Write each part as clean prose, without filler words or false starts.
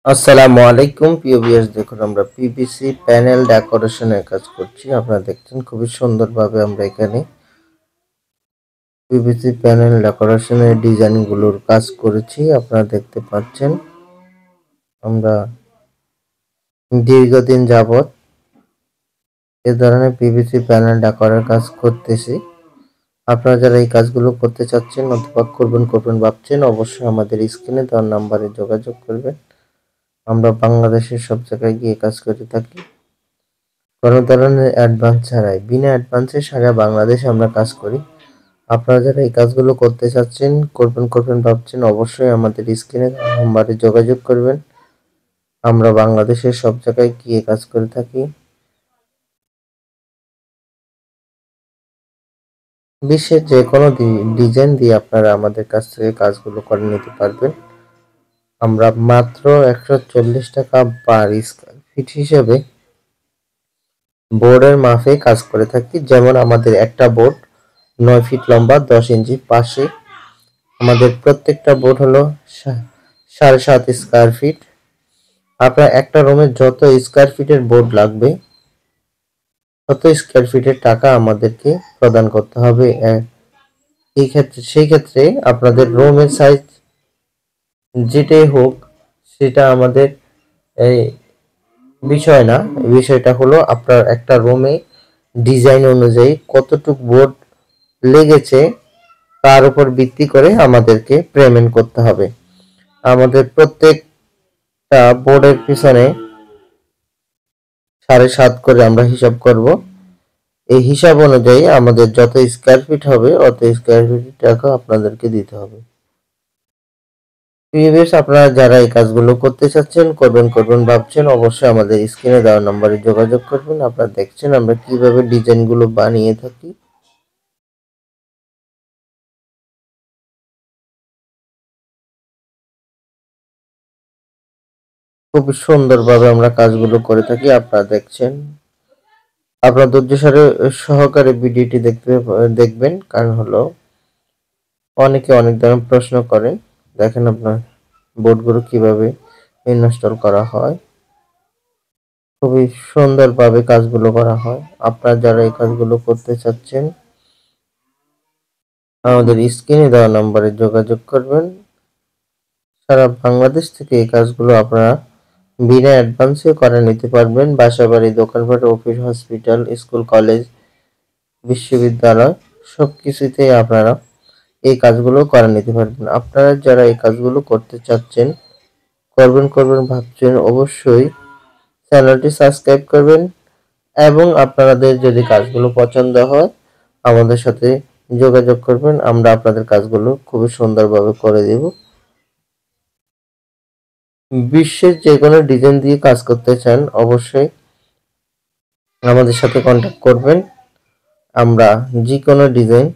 আসসালামু আলাইকুম প্রিয় ভিউয়ার্স, দেখুন আমরা পিভিসি প্যানেল ডেকোরেশনের কাজ করছি। আপনারা দেখছেন খুবই সুন্দরভাবে আমরা এখানে পিভিসি প্যানেল ডেকোরেশনের ডিজাইনগুলোর কাজ করেছি। আপনারা দেখতে পাচ্ছেন আমরা দীর্ঘদিন যাবৎ এ ধরনের পিভিসি প্যানেল ডেকোরের কাজ করতেছি। আপনারা যারা এই কাজগুলো করতে চাচ্ছেন অথবা করবেন ভাবছেন, অবশ্যই আমাদের স্ক্রিনে দেওয়া নাম্বারে যোগাযোগ করবেন। আমরা বাংলাদেশের সব জায়গায় গিয়ে কাজ করে থাকি কোনো ধরনের অ্যাডভান্স ছাড়াই। বিনা অ্যাডভান্সে সারা বাংলাদেশে আমরা কাজ করি। আপনারা যারা এই কাজগুলো করতে চাচ্ছেন, করবেন ভাবছেন, অবশ্যই আমাদের স্ক্রিনে নাম্বারে যোগাযোগ করবেন। আমরা বাংলাদেশের সব জায়গায় গিয়ে কাজ করে থাকি। বিশ্বের যে কোনো ডিজাইন দিয়ে আপনারা আমাদের কাছ থেকে কাজগুলো করে নিতে পারবেন। আমরা মাত্র 140 টাকা পার স্কয়ার ফিট হিসেবে বোর্ডের মাপে কাজ করে থাকি। যেমন আমাদের একটা বোর্ড 9 ফিট লম্বা, 10 ইঞ্চি পাশে। আমাদের প্রত্যেকটা বোর্ড হলো 7.5 স্কয়ার ফিট। আপনার একটা রুমে যত স্কয়ার ফিটের বোর্ড লাগবে তত স্কয়ার ফিটের টাকা আমাদেরকে প্রদান করতে হবে। সেই ক্ষেত্রে আপনাদের রুমের সাইজ যেটাই হোক সেটা আমাদের এই বিষয় না। বিষয়টা হলো আপনার একটা রুমে ডিজাইন অনুযায়ী কতটুক বোর্ড লেগেছে তার উপর ভিত্তি করে আমাদেরকে পেমেন্ট করতে হবে। আমাদের প্রত্যেকটা বোর্ডের পিছনে 7.5 করে আমরা হিসাব করব। এই হিসাব অনুযায়ী আমাদের যত স্কয়ার ফিট হবে অত স্কয়ার ফিটের টাকা আপনাদেরকে দিতে হবে। প্রিভিয়াস আপনারা যারা এই কাজগুলো করতে চাচ্ছেন, করবেন ভাবছেন, অবশ্যই আমাদের স্ক্রিনে দেওয়া নম্বরে যোগাযোগ করবেন। আপনারা দেখছেন আমরা কিভাবে ডিজাইনগুলো বানিয়ে থাকি। খুব সুন্দরভাবে আমরা কাজগুলো করে থাকি। আপনারা দেখছেন, আপনারা ধৈর্য সহকারে ভিডিওটি দেখবেন, কারণ হলো অনেকে অনেক ধরনের প্রশ্ন করেন। দেখেন আপনার বোর্ডগুলো কিভাবে ইনস্টল করা হয়, খুবই সুন্দরভাবে কাজগুলো করা হয়। আপনারা যারা এই কাজগুলো করতে চাচ্ছেন আমাদের স্ক্রিনে দেওয়া নম্বরে যোগাযোগ করবেন। সারা বাংলাদেশ থেকে এই কাজগুলো আপনারা বিনা অ্যাডভান্সে করে নিতে পারবেন। বাসাবাড়ি, দোকানপাট, অফিস, হসপিটাল, স্কুল, কলেজ, বিশ্ববিদ্যালয় সবকিছুতেই আপনারা এই কাজগুলো করে নিতে পারবেন। আপনারা যারা এই কাজগুলো করতে চাচ্ছেন, করবেন ভাবছেন, অবশ্যই চ্যানেলটি সাবস্ক্রাইব করবেন এবং আপনাদের যদি কাজগুলো পছন্দ হয় আমাদের সাথে যোগাযোগ করবেন। আমরা আপনাদের কাজগুলো খুবই সুন্দরভাবে করে দেব। বিশ্বের যে কোনো ডিজাইন দিয়ে কাজ করতে চান অবশ্যই আমাদের সাথে কন্ট্যাক্ট করবেন। আমরা যে কোনো ডিজাইন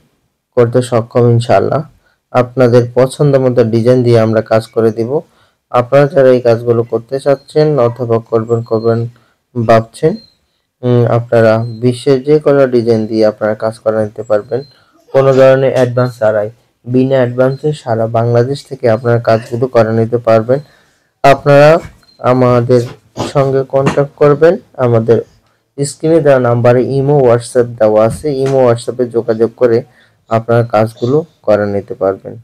করতে সক্ষম ইনশাআল্লাহ। আপনাদের পছন্দ মতো ডিজাইন দিয়ে আমরা কাজ করে দিব। আপনারা যারা এই কাজগুলো করতে চাচ্ছেন অথবা করবেন ভাবছেন, আপনারা বিশ্বের যে কোনো ডিজাইন দিয়ে আপনারা কাজ করে নিতে পারবেন কোনো ধরনের অ্যাডভান্স ছাড়াই। বিনা অ্যাডভান্সে সারা বাংলাদেশ থেকে আপনারা কাজগুলো করে নিতে পারবেন। আপনারা আমাদের সঙ্গে কন্ট্যাক্ট করবেন। আমাদের স্ক্রিনে দেওয়া নাম্বারে ইমো হোয়াটসঅ্যাপ দেওয়া আছে। ইমো হোয়াটসঅ্যাপে যোগাযোগ করে আপনারা কাজগুলো করে নিতে পারবেন।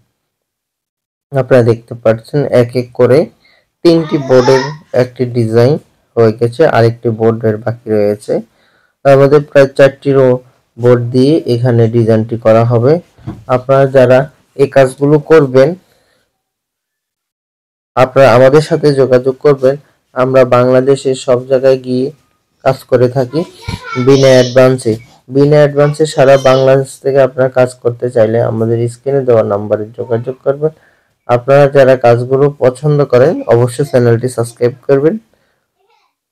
আপনারা দেখতে পাচ্ছেন এক এক করে 3টি বোর্ডের একটি ডিজাইন হয়ে গেছে, আরেকটি বোর্ডের বাকি রয়েছে। আমাদের প্রায় 4টিরও বোর্ড দিয়ে এখানে ডিজাইনটি করা হবে। আপনারা যারা এই কাজগুলো করবেন আপনারা আমাদের সাথে যোগাযোগ করবেন। আমরা বাংলাদেশের সব জায়গায় গিয়ে কাজ করে থাকি বিনা অ্যাডভান্সে সারা বাংলাদেশ থেকে আপনারা কাজ করতে চাইলে আমাদের স্ক্রিনে দেওয়া নাম্বারে যোগাযোগ করবেন। আপনারা যারা কাজগুলো পছন্দ করেন অবশ্যই চ্যানেলটি সাবস্ক্রাইব করবেন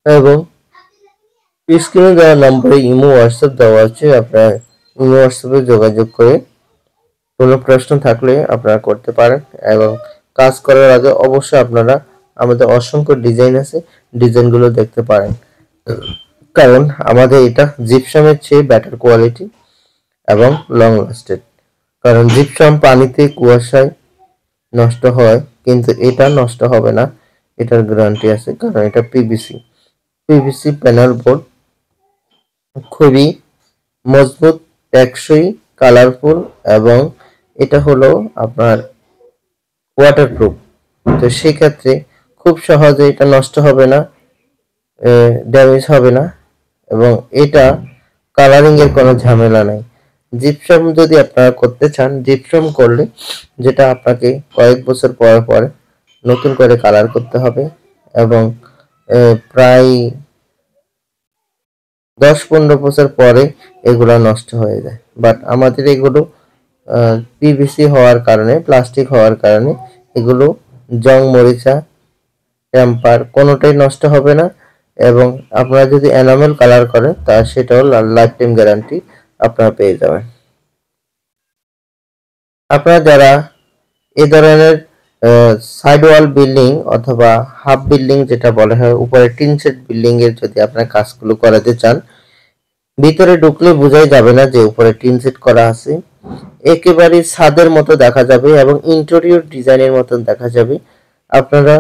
এবং স্ক্রিনে দেওয়া নাম্বারে ইমো হোয়াটসঅ্যাপ দেওয়া আছে। আপনারা ইমো হোয়াটসঅ্যাপে যোগাযোগ করে কোনো প্রশ্ন থাকলে আপনারা করতে পারেন এবং কাজ করার আগে অবশ্যই আপনারা আমাদের অসংখ্য ডিজাইন আছে, ডিজাইনগুলো দেখতে পারেন। কারণ আমাদের এটা জিপসামের চেয়ে বেটার কোয়ালিটি এবং লং লাস্টেড। কারণ জিপসাম পানিতে কুয়াশায় নষ্ট হয় কিন্তু এটা নষ্ট হবে না। এটার গ্যারান্টি আছে, কারণ এটা পিভিসি প্যানেল বোর্ড, খুবই মজবুত, টেকসই, কালারফুল, এবং এটা হলো আপনার ওয়াটারপ্রুফ। তো সেক্ষেত্রে খুব সহজে এটা নষ্ট হবে না, ড্যামেজ হবে না, এবং এটা কালারিং এর কোনো ঝামেলা নাই। জিপসাম যদি আপনারা করতে চান, জিপসাম করলে যেটা আপনাকে কয়েক বছর পর পর নতুন করে কালার করতে হবে, এবং প্রায় 10-15 বছর পরে এগুলো নষ্ট হয়ে যায়। বাট আমাদের এগুলো পিভিসি হওয়ার কারণে, প্লাস্টিক হওয়ার কারণে এগুলো জং মরিচা টেম্পার কোনোটাই নষ্ট হবে না, এবং আপনারা যদি এনামেল কালার করেন তা সেটাও লাইফ টাইম গ্যারান্টি আপনারা পেয়ে যাবেন। আপনারা যারা এ ধরনের সাইড ওয়াল বিল্ডিং অথবা হাফ বিল্ডিং যেটা বলা হয়, উপরে টিন শেড বিল্ডিং এর যদি আপনার কাজগুলো করাতে চান, ভিতরে ঢুকলে বোঝাই যাবে না যে উপরে টিন শেড করা আছে, একেবারে ছাদের মতো দেখা যাবে এবং ইন্টেরিয়র ডিজাইনের মতন দেখা যাবে। আপনারা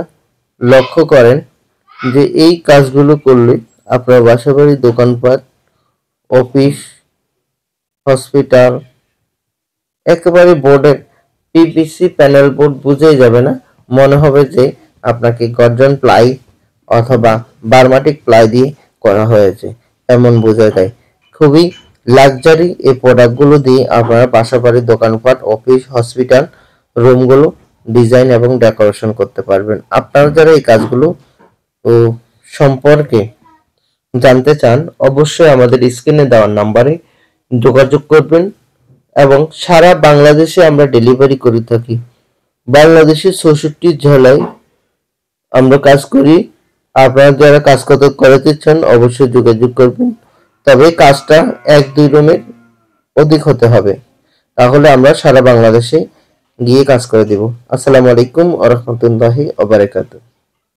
লক্ষ্য করেন যে এই কাজগুলো করলে আপনার বাসাবাড়ি, দোকানপাট, অফিস, হসপিটাল একেবারে বোর্ডের পিভিসি প্যানেল বোর্ড বুঝেই যাবে না, মনে হবে যে আপনাকে গর্জন প্লাই অথবা বার্মাটিক প্লাই দিয়ে করা হয়েছে, এমন বোঝা যায়। খুবই লাক্সারি এই প্রোডাক্টগুলো দিয়ে আপনারা বাসাবাড়ি, দোকানপাট, অফিস, হসপিটাল রুমগুলো ডিজাইন এবং ডেকোরেশন করতে পারবেন। আপনারা যারা এই কাজগুলো সম্পর্কে জানতে চান, অবশ্যই আমাদের স্ক্রিনে দেওয়া নাম্বারে যোগাযোগ করবেন, এবং সারা বাংলাদেশে আমরা ডেলিভারি করে থাকি। বাংলাদেশের 64 জেলায় আমরা কাজ করি। আপনারা যারা কাজ করাতে চান অবশ্যই যোগাযোগ করবেন, তবে কাজটা 1-2 রুমের অধিক হতে হবে, তাহলে আমরা সারা বাংলাদেশে গিয়ে কাজ করে দেব। আসসালামু আলাইকুম ওয়া রাহমাতুল্লাহি ওয়া বারাকাতুহু।